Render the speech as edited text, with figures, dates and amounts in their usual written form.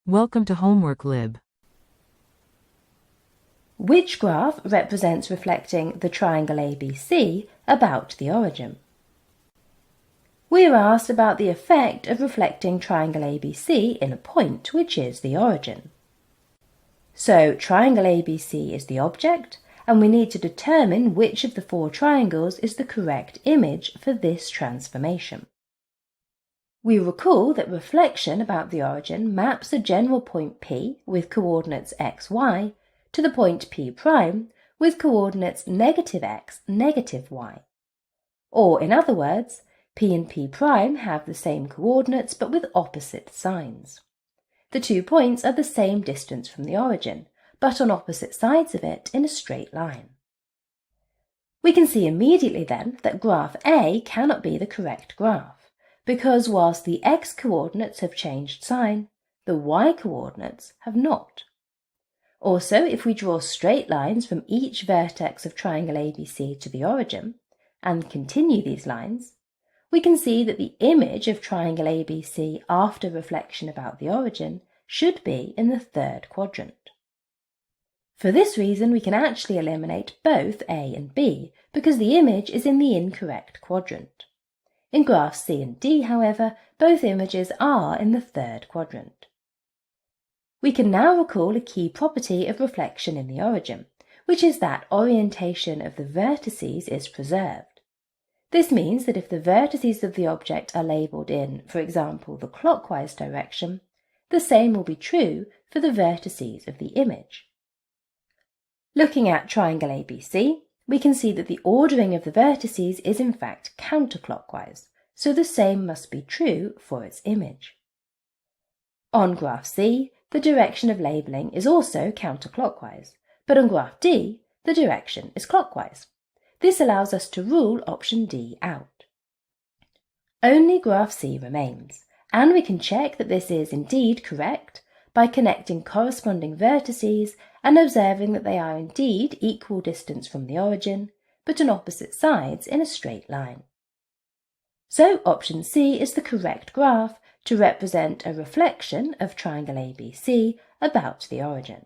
Welcome to homeworklib. Which graph represents reflecting the triangle ABC about the origin? We are asked about the effect of reflecting triangle ABC in a point, which is the origin. So triangle ABC is the object, and we need to determine which of the four triangles is the correct image for this transformation. We recall that reflection about the origin maps a general point P with coordinates x, y to the point P' with coordinates -x, -y. Or, in other words, P and P' have the same coordinates but with opposite signs. The 2 points are the same distance from the origin, but on opposite sides of it in a straight line. We can see immediately then that graph A cannot be the correct graph, because whilst the x-coordinates have changed sign, the y-coordinates have not. Also, if we draw straight lines from each vertex of triangle ABC to the origin, and continue these lines, we can see that the image of triangle ABC after reflection about the origin should be in the third quadrant. For this reason, we can actually eliminate both A and B, because the image is in the incorrect quadrant. In graphs C and D, however, both images are in the third quadrant. We can now recall a key property of reflection in the origin, which is that orientation of the vertices is preserved. This means that if the vertices of the object are labelled in, for example, the clockwise direction, the same will be true for the vertices of the image. Looking at triangle ABC, we can see that the ordering of the vertices is in fact counterclockwise, so the same must be true for its image. On graph C, the direction of labelling is also counterclockwise, but on graph D, the direction is clockwise. This allows us to rule option D out. Only graph C remains, and we can check that this is indeed correct by connecting corresponding vertices and observing that they are indeed equal distance from the origin, but on opposite sides in a straight line. So option C is the correct graph to represent a reflection of triangle ABC about the origin.